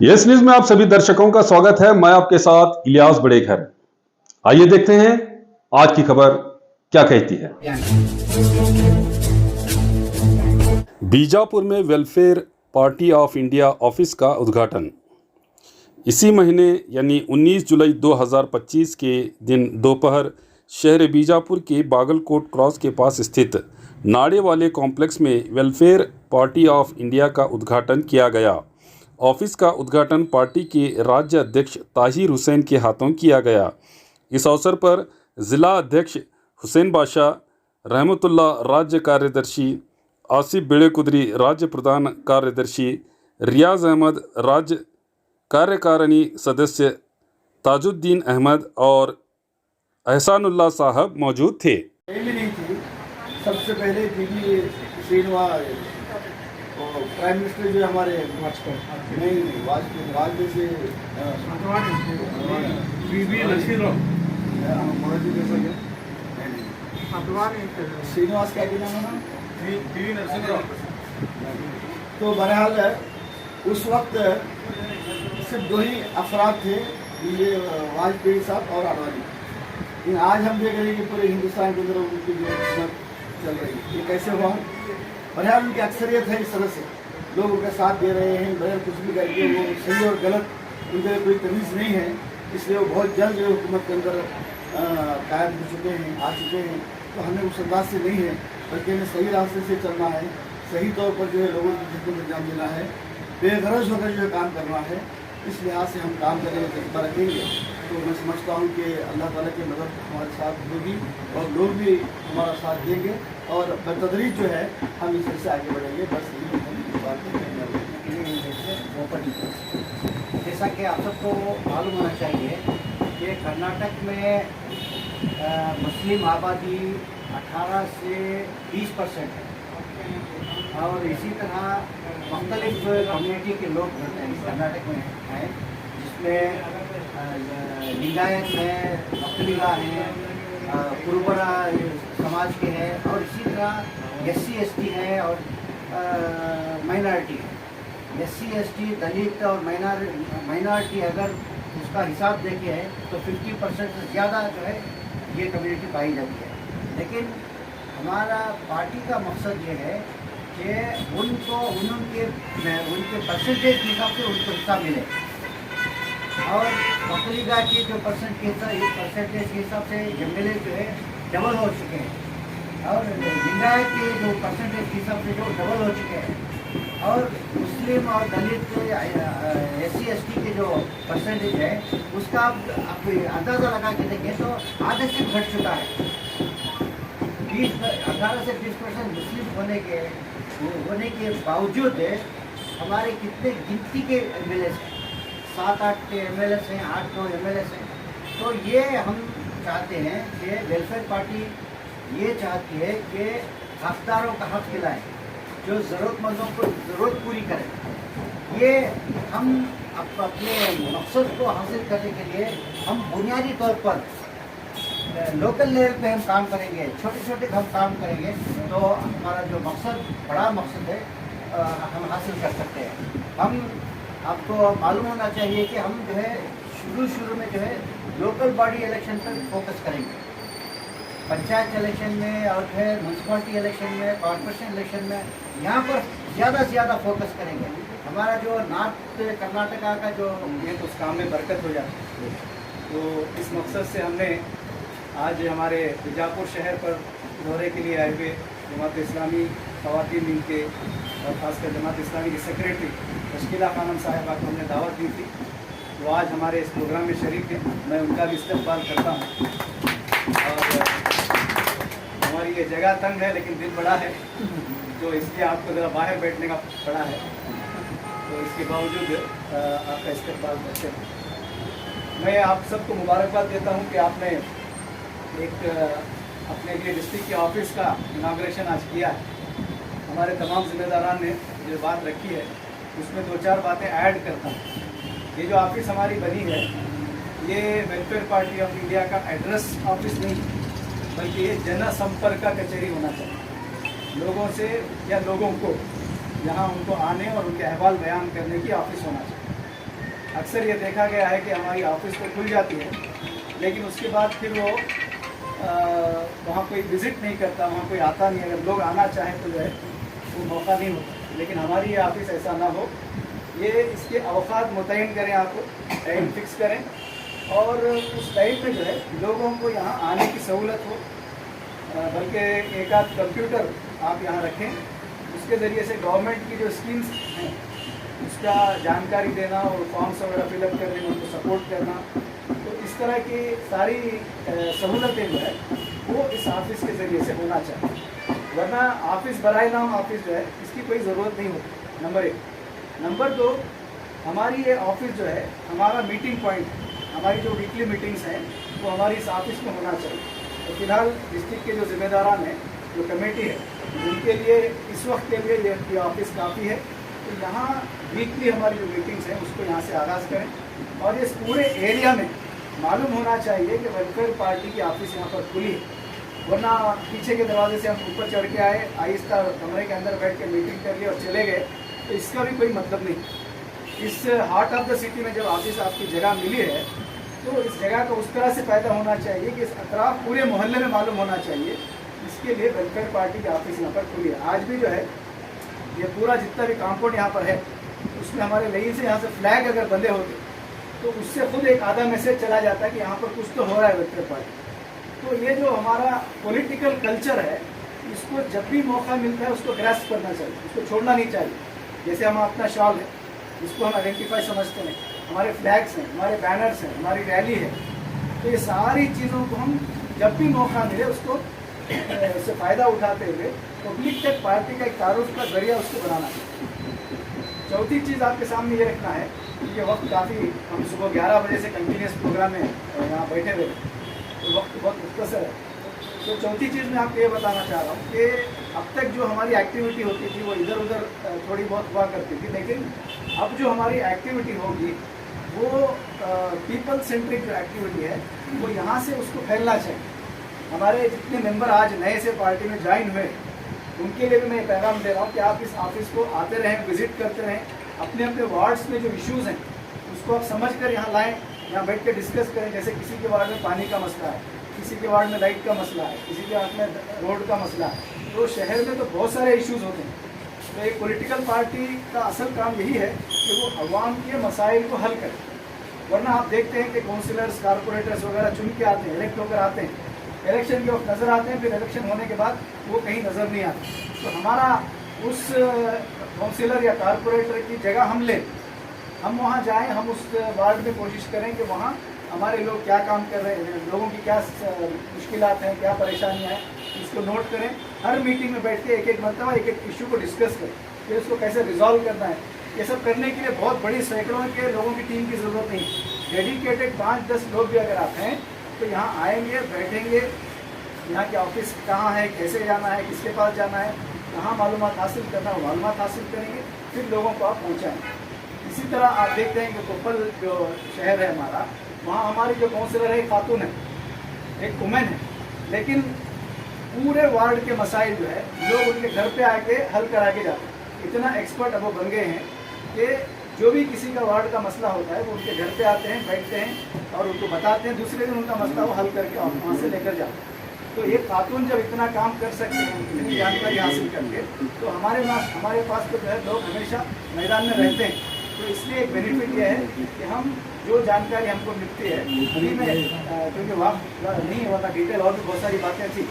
Yes news में आप सभी दर्शकों का स्वागत है। मैं आपके साथ इलियास बड़ेखर। आइए देखते हैं आज की खबर क्या कहती है। बीजापुर में welfare party of India office का उद्घाटन। इसी महीने यानी 19 जुलाई 2025 के दिन दोपहर शहर बीजापुर के बागलकोट क्रॉस के पास स्थित नाड़े वाले कॉम्प्लेक्स में वेलफेयर पार्टी ऑफ इंडिया का उद्घाटन किया गया। ऑफिस का उद्घाटन पार्टी के राज्य अध्यक्ष ताहिर हुसैन के हाथों किया गया। इस अवसर पर जिला अध्यक्ष हुसैन बादशाह, रहमतुल्ला राज्य कार्यदर्शी, आसिफ बेड़ेकुदरी राज्य प्रधान कार्यदर्शी, रियाज अहमद राज्य कार्यकारिणी सदस्य, ताजुद्दीन अहमद और एहसानुल्लाह साहब मौजूद थे। नहीं थी। सबसे पहले दीदी श्रीनिवास प्राइम मिनिस्टर जो हमारे नहीं वाजपेयी से श्रीनिवास क्या नाम है ना, तो बहरहाल उस वक्त सिर्फ दो ही अफराद थे, ये वाजपेयी साहब और आडवाणी। लेकिन आज हम देख रहे हैं कि पूरे हिंदुस्तान के अंदर उनकी जो हुकूमत चल रही है, ये कैसे हुआ? बहरहाल उनकी अक्सरियत है, इस तरह से लोग उनका साथ दे रहे हैं बगैर कुछ भी करके। वो सही और गलत उनके कोई तमीज़ नहीं है, इसलिए वो बहुत जल्द जो हुकूमत के अंदर कायम हो चुके हैं, आ चुके हैं। तो हमें उस अंदाज से नहीं है, बल्कि हमें सही रास्ते से चलना है, सही तौर पर जो है लोगों की खिदमत को अंजाम देना है, बेगरज होकर जो है काम करना है। इस लिहाज से हम काम करेंगे, जज्बा रखेंगे, तो मैं समझता हूँ कि अल्लाह ताला की मदद हमारे साथ होगी और लोग भी हमारा साथ देंगे और बतदरीज जो है हम इस से आगे बढ़ेंगे। बस यही बात है। जैसा कि आप सबको मालूम होना चाहिए कि कर्नाटक में मुस्लिम आबादी 18 से 20% है और इसी तरह मुख्तलिफ कम्युनिटी के लोग कर्नाटक में हैं, जिसमें लिंगायत हैं, अकलिगा हैं, कुरुबरा समाज के हैं और इसी तरह SC/ST हैं और माइनॉरिटी है। SC/ST दलित और माइनॉरिटी अगर उसका हिसाब देखे है तो 50% से ज़्यादा जो है ये कम्युनिटी पाई जाती है। लेकिन हमारा पार्टी का मकसद ये है कि उनको उनके परसेंटेज के हिसाब से उनको हिस्सा मिले और बकरीगा की जो परसेंटेज के हिसाब से MLA जो है डबल हो चुके हैं और लिंगायत के जो परसेंटेज के हिसाब से जो डबल हो चुके हैं और मुस्लिम और दलित SC/ST के जो परसेंटेज है उसका आप अंदाज़ा लगा के देखें तो आधे से घट चुका है। 18 से 20% मुस्लिम होने के बावजूद हमारे कितने गिनती के MLA हैं, 7-8 MLA हैं, 8-9 MLA हैं। तो ये हम चाहते हैं कि वेलफेयर पार्टी ये चाहती है कि हकदारों का हक खिलाएं, जो ज़रूरतमंदों को ज़रूरत पूरी करें। ये हम अपने मकसद को हासिल करने के लिए हम बुनियादी तौर पर लोकल लेवल पे हम काम करेंगे, छोटे छोटे हम काम करेंगे तो हमारा जो मकसद, बड़ा मकसद है हम हासिल कर सकते हैं। हम आपको मालूम होना चाहिए कि हम जो है शुरू में जो है लोकल बॉडी इलेक्शन पर फोकस करेंगे, पंचायत इलेक्शन में और फिर म्यूनसिपलिटी इलेक्शन में, कॉर्पोरेशन इलेक्शन में, यहाँ पर ज़्यादा से ज़्यादा फोकस करेंगे। हमारा जो नॉर्थ कर्नाटका का जो ये तो उस काम में बरकत हो जाती है। तो इस मकसद से हमने आज हमारे बीजापुर शहर पर दौरे के लिए आए हुए जमात इस्लामी ख़वातीन लीग के और ख़ासकर जमात इस्लामी के सेक्रेटरी तश्कीला खानम साहिबा को हमने दावत दी थी। वो आज हमारे इस प्रोग्राम में शरीक हैं, मैं उनका भी इस्तकबाल करता हूँ। और हमारी ये जगह तंग है लेकिन दिल बड़ा है, तो इसलिए आपको ज़रा बाहर बैठने का पड़ा है, तो इसके बावजूद आपका इस्तकबाल करते हैं। मैं आप सबको मुबारकबाद देता हूँ कि आपने एक अपने लिए डिस्ट्रिक्ट के ऑफिस का इनाग्रेशन आज किया है। हमारे तमाम जिम्मेदारान ने जो बात रखी है उसमें 2-4 बातें ऐड करता हूँ। ये जो ऑफिस हमारी बनी है ये वेलफेयर पार्टी ऑफ इंडिया का एड्रेस ऑफिस नहीं, बल्कि ये जनसंपर्क का कचहरी होना चाहिए। लोगों से या लोगों को यहाँ उनको आने और उनके अहवाल बयान करने की ऑफिस होना चाहिए। अक्सर ये देखा गया है कि हमारी ऑफिस तो खुल जाती है, लेकिन उसके बाद फिर वो वहाँ कोई विज़िट नहीं करता, वहाँ कोई आता नहीं। अगर लोग आना चाहें तो जो है वो मौका नहीं होता। लेकिन हमारी ये ऑफिस ऐसा ना हो, ये इसके अवकात मुतय्यन करें, आपको टाइम फिक्स करें, और उस टाइम में जो है लोगों को यहाँ आने की सहूलत हो। बल्कि एक आध कंप्यूटर आप यहाँ रखें, उसके ज़रिए से गवर्नमेंट की जो स्कीम्स हैं उसका जानकारी देना और फॉर्म्स वगैरह फिलअप करने में उनको सपोर्ट करना, तो इस तरह की सारी सहूलतें जो है वो इस ऑफिस के ज़रिए से होना चाहिए। वरना ऑफिस बराए नाम ऑफिस जो है इसकी कोई ज़रूरत नहीं होती, नंबर 1। नंबर 2, हमारी ये ऑफिस जो है हमारा मीटिंग पॉइंट, हमारी जो वीकली मीटिंग्स हैं वो हमारी इस ऑफिस में होना चाहिए। तो फिलहाल डिस्ट्रिक्ट के जो जिम्मेदारान हैं, जो कमेटी है, उनके लिए इस वक्त के लिए ये ऑफिस काफ़ी है। तो यहाँ वीकली हमारी जो मीटिंग्स हैं उसको यहाँ से आगाज़ करें, और इस पूरे एरिया में मालूम होना चाहिए कि वेलफेयर पार्टी की ऑफिस यहाँ पर खुली है। वरना पीछे के दरवाजे से हम ऊपर चढ़ के आए, आहिस्ता कमरे के अंदर बैठ के मीटिंग कर ली और चले गए, तो इसका भी कोई मतलब नहीं। इस हार्ट ऑफ द सिटी में जब ऑफिस आपकी जगह मिली है, तो इस जगह का उस तरह से फ़ायदा होना चाहिए कि इस अतराफ पूरे मोहल्ले में मालूम होना चाहिए। इसके लिए वेलफेयर पार्टी की ऑफिस यहाँ पर खुली है। आज भी जो है ये पूरा जितना भी कंपाउंड यहाँ पर है, उसमें हमारे लई से यहाँ से फ्लैग अगर बंधे होते तो उससे खुद एक आधा मैसेज चला जाता है कि यहाँ पर कुछ तो हो रहा है वेलफेयर पार्टी। तो ये जो हमारा पॉलिटिकल कल्चर है, इसको जब भी मौका मिलता है उसको ग्रास्प करना चाहिए, उसको छोड़ना नहीं चाहिए। जैसे हम अपना शॉल है, इसको हम आइडेंटिफाई समझते हैं, हमारे फ्लैग्स हैं, हमारे बैनर्स हैं, हमारी रैली है, तो ये सारी चीज़ों को हम जब भी मौका मिले उसको उससे फ़ायदा उठाते हुए पब्लिक तक पार्टी का एक तारुफ का जरिया उसको बनाना चाहिए। चौथी चीज़ आपके सामने ये रखना है कि ये वक्त काफ़ी, हम सुबह 11 बजे से कंटिन्यूस प्रोग्राम में यहाँ बैठे हुए, तो वक्त बहुत मुख्तसर है। तो चौथी चीज़ मैं आपको ये बताना चाह रहा हूँ कि अब तक जो हमारी एक्टिविटी होती थी वो इधर उधर थोड़ी बहुत हुआ करती थी, लेकिन अब जो हमारी एक्टिविटी होगी वो पीपल सेंट्रिक जो एक्टिविटी है वो यहाँ से उसको फैलना चाहिए। हमारे जितने मेंबर आज नए से पार्टी में ज्वाइन हुए, उनके लिए भी मैं पैगाम दे रहा हूँ कि आप इस ऑफिस को आते रहें, विजिट करते रहें, अपने अपने वार्ड्स में जो इश्यूज़ हैं उसको आप समझ कर यहाँ लाएँ, यहाँ बैठ के डिस्कस करें। जैसे किसी के वार्ड में पानी का मसला है, किसी के वार्ड में लाइट का मसला है, किसी के वार्ड में रोड का मसला है। तो शहर में तो बहुत सारे इश्यूज़ होते हैं। तो एक पॉलिटिकल पार्टी का असल काम यही है कि वो अवाम के मसाइल को हल करे। वरना आप देखते हैं कि काउंसिलर्स, कारपोरेटर्स वगैरह चुन के आते हैं, इलेक्ट होकर आते हैं, इलेक्शन के वक्त नज़र आते हैं, फिर इलेक्शन होने के बाद वो कहीं नज़र नहीं आते। तो हमारा उस काउंसिलर या कारपोरेटर की जगह हम लें, हम वहाँ जाएं, हम उस वार्ड में कोशिश करें कि वहाँ हमारे लोग क्या काम कर रहे हैं, लोगों की क्या मुश्किलात हैं, क्या परेशानियाँ हैं, इसको नोट करें। हर मीटिंग में बैठ के एक एक मरतबा एक एक इशू को डिस्कस करें, फिर उसको कैसे रिजॉल्व करना है। ये सब करने के लिए बहुत बड़ी सैकड़ों के लोगों की टीम की ज़रूरत नहीं। डेडिकेटेड 5-10 लोग भी अगर आप हैं तो यहाँ आएंगे, बैठेंगे, यहाँ की ऑफिस कहाँ है, कैसे जाना है, किसके पास जाना है, कहाँ मालूमात हासिल करना है, मालूमात हासिल करेंगे, फिर लोगों को आप पहुँचाएँगे। इसी तरह आप देखते हैं कि कोप्पल जो शहर है हमारा, वहाँ हमारी जो काउंसिलर है खातून है, एक वुमेन है, लेकिन पूरे वार्ड के मसाइल जो है लोग उनके घर पे आके हल करा के जाते हैं। इतना एक्सपर्ट अब वो बन गए हैं कि जो भी किसी का वार्ड का मसला होता है वो उनके घर पे आते हैं, बैठते हैं और उनको बताते हैं, दूसरे दिन उनका मसला वो हल करके वहाँ से लेकर जाते हैं। तो ये खातून जब इतना काम कर सकते हैं, इतनी जानकारी हासिल करके, तो हमारे पास तो जो है लोग हमेशा मैदान में रहते हैं। तो इसलिए एक बेनिफिट ये है कि हम जो जानकारी हमको मिलती है अभी में, क्योंकि वक्त नहीं होता डिटेल और भी बहुत सारी बातें थी।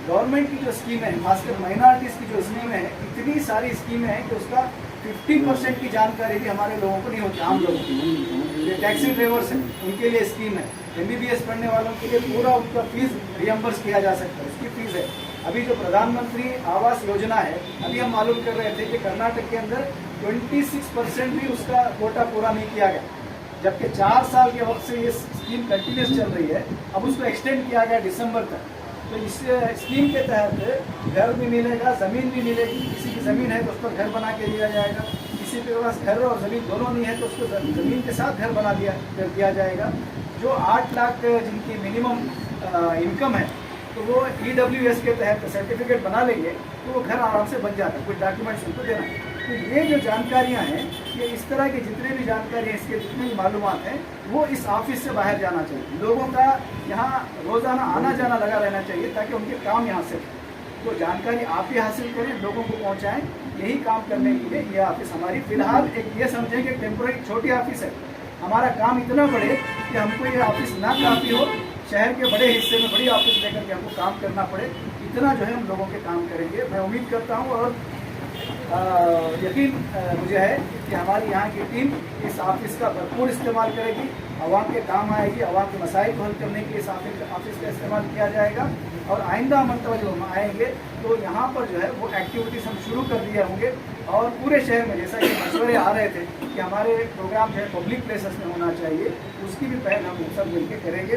गवर्नमेंट की जो स्कीम है, खासकर माइनॉरिटीज़ की जो स्कीमें हैं, इतनी सारी स्कीमें हैं कि उसका 50% की जानकारी भी हमारे लोगों को नहीं होती, आम लोगों की। ये टैक्सी ड्राइवर्स हैं, उनके लिए स्कीम है। MBBS पढ़ने वालों के लिए पूरा उनका फीस रियम्बर्स किया जा सकता है, उसकी फीस है। अभी जो प्रधानमंत्री आवास योजना है, अभी हम मालूम कर रहे थे कि कर्नाटक के अंदर 26% भी उसका कोटा पूरा नहीं किया गया, जबकि 4 साल के वक्त से ये स्कीम कंटिन्यूस चल रही है। अब उसको एक्सटेंड किया गया दिसंबर तक। तो इस स्कीम के तहत घर भी मिलेगा, ज़मीन भी मिलेगी। किसी की ज़मीन है तो उस पर घर बना के दिया जाएगा, किसी के पास घर और ज़मीन दोनों नहीं है तो उसको ज़मीन के साथ घर बना दिया जाएगा। जो 8 लाख जिनकी मिनिमम इनकम है, तो वो EWS के तहत सर्टिफिकेट बना लेंगे तो वो घर आराम से बन जाता है, कुछ डॉक्यूमेंट्स उनको देना है। तो ये जो जानकारियाँ हैं, ये इस तरह की जितने भी जानकारी हैं, इसके जितने भी मालूमात हैं, वो इस ऑफिस से बाहर जाना चाहिए। लोगों का यहाँ रोज़ाना आना जाना लगा रहना चाहिए ताकि उनके काम यहाँ से तो जानकारी आप भी हासिल करें, लोगों को पहुँचाएँ। यही काम करने के लिए ये ऑफिस हमारी फ़िलहाल एक ये समझें कि टेम्पोररी छोटी ऑफिस है। हमारा काम इतना बढ़े कि हमको ये ऑफिस ना काफ़ी हो, शहर के बड़े हिस्से में बड़ी ऑफिस लेकर के हमको काम करना पड़े, इतना जो है हम लोगों के काम करेंगे। मैं उम्मीद करता हूँ और यकीन मुझे है कि हमारी यहाँ की टीम इस ऑफिस का भरपूर इस्तेमाल करेगी, आवाम के काम आएगी, आवाम के मसाइल को हल करने के लिए इस ऑफिस का इस्तेमाल किया जाएगा। और आइंदा मरतबा जो हम आएंगे तो यहाँ पर जो है वो एक्टिविटीज़ हम शुरू कर दिए होंगे और पूरे शहर में जैसा कि मशवरे आ रहे थे कि हमारे प्रोग्राम जो है पब्लिक प्लेसेस में होना चाहिए, उसकी भी पहल हम सब मिलकर करेंगे।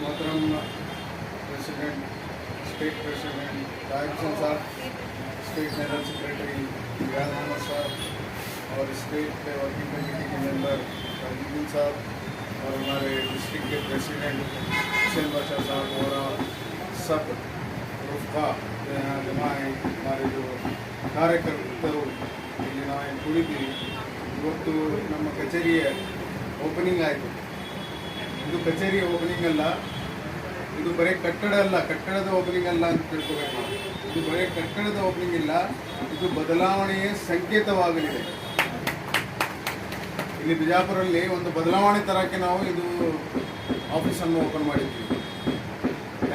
मोहतरम प्रेसिडेंट, स्टेट प्रेसिडेंट, डायरेक्शन साहब, स्टेट जनरल सेक्रेटरी रियाज अहमद साहब और स्टेट वर्किंग कमेटी के मेंबर ताजुद्दीन साहब और हमारे डिस्ट्रिक्ट के प्रेसिडेंट हुसैन बादशाह साहब और सब रुफ़ा जो यहाँ जमा है, हमारे जो ಕಾರ್ಯಕರ್ತರು ಇಲ್ಲಿ ನಾವು ಕುಳಿತೀವಿ. ಇವತ್ತು ನಮ್ಮ ಕಚೇರಿಯ ಓಪನಿಂಗ್ ಆಯಿತು. ಇದು ಕಚೇರಿಯ ಓಪನಿಂಗ್ ಅಲ್ಲ, ಇದು ಬರೀ ಕಟ್ಟಡ ಅಲ್ಲ, ಕಟ್ಟಡದ ಓಪನಿಂಗ್ ಅಲ್ಲ ಅಂತ ತಿಳ್ಕೋಬೇಕು. ಇದು ಬರೀ ಕಟ್ಟಡದ ಓಪನಿಂಗ್ ಇಲ್ಲ, ಇದು ಬದಲಾವಣೆಯ ಸಂಕೇತವಾಗಲಿದೆ. ಇಲ್ಲಿ ಬಿಜಾಪುರಲ್ಲಿ ಒಂದು ಬದಲಾವಣೆ ತರಕ್ಕೆ ನಾವು ಇದು ಆಫೀಸನ್ನು ಓಪನ್ ಮಾಡಿದ್ವಿ.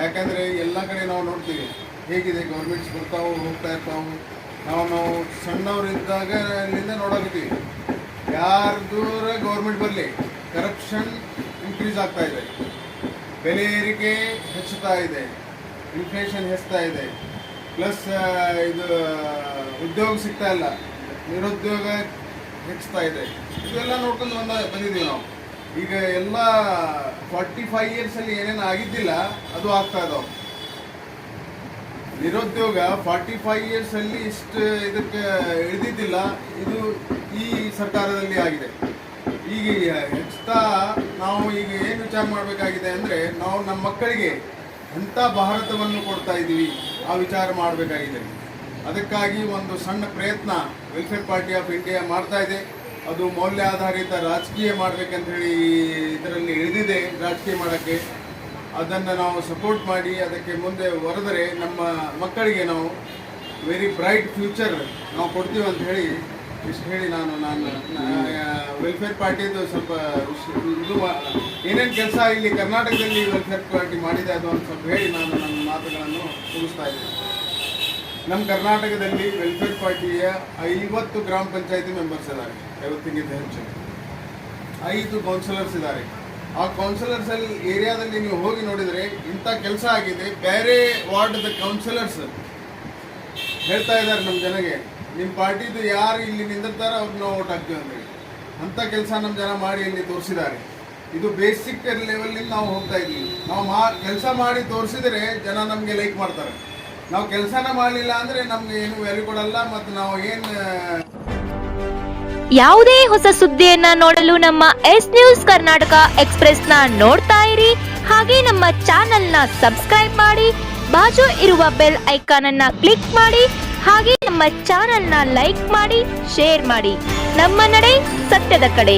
ಯಾಕಂದರೆ ಎಲ್ಲ ಕಡೆ ನಾವು ನೋಡ್ತೀವಿ ಹೇಗಿದೆ, ಗೌರ್ಮೆಂಟ್ಸ್ ಬರ್ತಾವೆ ಹೋಗ್ತಾ ಇರ್ತಾವೆ. ನಾವು ಸಣ್ಣವರಿದ್ದಾಗ ಅಲ್ಲಿಂದ ನೋಡೋಕತ್ತೀವಿ, ಯಾರ್ದೂರ ಗೌರ್ಮೆಂಟ್ ಬರಲಿ ಕರಪ್ಷನ್ ಇನ್ಕ್ರೀಸ್ ಆಗ್ತಾ ಇದೆ, ಬೆಲೆ ಏರಿಕೆ ಹೆಚ್ಚುತ್ತಾ ಇದೆ, ಇನ್ಫ್ಲೇಷನ್ ಹೆಚ್ಚುತ್ತಾ ಇದೆ, ಪ್ಲಸ್ ಇದು ಉದ್ಯೋಗ ಸಿಗ್ತಾ ಇಲ್ಲ, ನಿರುದ್ಯೋಗ ಹೆಚ್ಚುತ್ತಾ ಇದೆ. ಇದೆಲ್ಲ ನೋಡ್ಕೊಂಡು ಬಂದಿದ್ದೀವಿ ನಾವು. ಈಗ ಎಲ್ಲ 45 ಇಯರ್ಸಲ್ಲಿ ಏನೇನು ಆಗಿದ್ದಿಲ್ಲ ಅದು ಆಗ್ತಾ ಇದಾವೆ. ನಿರುದ್ಯೋಗ 45 ಇಯರ್ಸಲ್ಲಿ ಇಷ್ಟು ಇದಕ್ಕೆ ಇಳಿದಿದ್ದಿಲ್ಲ, ಇದು ಈ ಸರ್ಕಾರದಲ್ಲಿ ಆಗಿದೆ. ಈಗ ಹೆಚ್ಚುತ್ತಾ ನಾವು ಈಗ ಏನು ವಿಚಾರ ಮಾಡಬೇಕಾಗಿದೆ ಅಂದರೆ, ನಾವು ನಮ್ಮ ಮಕ್ಕಳಿಗೆ ಅಂಥ ಭಾರತವನ್ನು ಕೊಡ್ತಾ ಇದ್ದೀವಿ, ಆ ವಿಚಾರ ಮಾಡಬೇಕಾಗಿದೆ. ಅದಕ್ಕಾಗಿ ಒಂದು ಸಣ್ಣ ಪ್ರಯತ್ನ ವೆಲ್ಫೇರ್ ಪಾರ್ಟಿ ಆಫ್ ಇಂಡಿಯಾ ಮಾಡ್ತಾ ಇದೆ. ಅದು ಮೌಲ್ಯಾಧಾರಿತ ರಾಜಕೀಯ ಮಾಡಬೇಕಂತ ಹೇಳಿ ಇದರಲ್ಲಿ ಇಳಿದಿದೆ, ರಾಜಕೀಯ ಮಾಡೋಕ್ಕೆ. ಅದನ್ನು ನಾವು ಸಪೋರ್ಟ್ ಮಾಡಿ ಅದಕ್ಕೆ ಮುಂದೆ ಹೊರದರೆ ನಮ್ಮ ಮಕ್ಕಳಿಗೆ ನಾವು ವೆರಿ ಬ್ರೈಟ್ ಫ್ಯೂಚರ್ ನಾವು ಕೊಡ್ತೀವಿ ಅಂತ ಹೇಳಿ ಇಷ್ಟು ಹೇಳಿ ನಾನು ವೆಲ್ಫೇರ್ ಪಾರ್ಟಿದು ಸ್ವಲ್ಪ ಇದು ಏನೇನು ಕೆಲಸ ಇಲ್ಲಿ ಕರ್ನಾಟಕದಲ್ಲಿ ವೆಲ್ಫೇರ್ ಪಾರ್ಟಿ ಮಾಡಿದೆ ಅದು ಒಂದು ಸ್ವಲ್ಪ ಹೇಳಿ ನಾನು ನನ್ನ ಮಾತುಗಳನ್ನು ಮುಗಿಸ್ತಾ ಇದ್ದೀನಿ. ನಮ್ಮ ಕರ್ನಾಟಕದಲ್ಲಿ ವೆಲ್ಫೇರ್ ಪಾರ್ಟಿಯ 50 ಗ್ರಾಮ ಪಂಚಾಯತಿ ಮೆಂಬರ್ಸ್ ಇದ್ದಾರೆ, 50ಕ್ಕಿಂತ ಹೆಚ್ಚು. 5 ಕೌನ್ಸಿಲರ್ಸ್ ಇದ್ದಾರೆ. ಆ ಕೌನ್ಸಿಲರ್ಸಲ್ಲಿ ಏರಿಯಾದಲ್ಲಿ ನೀವು ಹೋಗಿ ನೋಡಿದರೆ ಇಂಥ ಕೆಲಸ ಆಗಿದೆ. ಬೇರೆ ವಾರ್ಡ್ದ ಕೌನ್ಸಿಲರ್ಸ್ ಹೇಳ್ತಾ ಇದ್ದಾರೆ ನಮ್ಮ ಜನಗೆ, ನಿಮ್ಮ ಪಾರ್ಟಿದು ಯಾರು ಇಲ್ಲಿ ನಿಂದಿರ್ತಾರೆ ಅವ್ರನ್ನ ನಾವು ಓಟ್ ಹಾಕ್ತೀವಿ ಅಂದರೆ. ಅಂಥ ಕೆಲಸ ನಮ್ಮ ಜನ ಮಾಡಿ ಇಲ್ಲಿ ತೋರಿಸಿದ್ದಾರೆ. ಇದು ಬೇಸಿಕ್ ಲೆವೆಲಿಂದ ನಾವು ಹೋಗ್ತಾ ಇದ್ದೀವಿ. ನಾವು ಕೆಲಸ ಮಾಡಿ ತೋರಿಸಿದರೆ ಜನ ನಮಗೆ ಲೈಕ್ ಮಾಡ್ತಾರೆ. ನಾವು ಕೆಲಸನ ಮಾಡಲಿಲ್ಲ ಅಂದರೆ ನಮಗೆ ಏನು ವ್ಯಾಲ್ಯೂ ಕೊಡಲ್ಲ. ಮತ್ತು ನಾವು ಏನು ಯಾವುದೇ ಹೊಸ ಸುದ್ದಿಯನ್ನ ನೋಡಲು ನಮ್ಮ ಎಸ್ ನ್ಯೂಸ್ ಕರ್ನಾಟಕ ಎಕ್ಸ್‌ಪ್ರೆಸ್ ನ ನೋಡ್ತಾ ಇರಿ. ಹಾಗೆ ನಮ್ಮ ಚಾನೆಲ್ ನ ಸಬ್ಸ್ಕ್ರೈಬ್ ಮಾಡಿ, ಬಾಜು ಇರುವ ಬೆಲ್ ಐಕಾನ್ ಅನ್ನ ಕ್ಲಿಕ್ ಮಾಡಿ. ಹಾಗೆ ನಮ್ಮ ಚಾನೆಲ್ ನ ಲೈಕ್ ಮಾಡಿ, ಶೇರ್ ಮಾಡಿ. ನಮ್ಮ ನಡೆ ಸತ್ಯದ ಕಡೆ.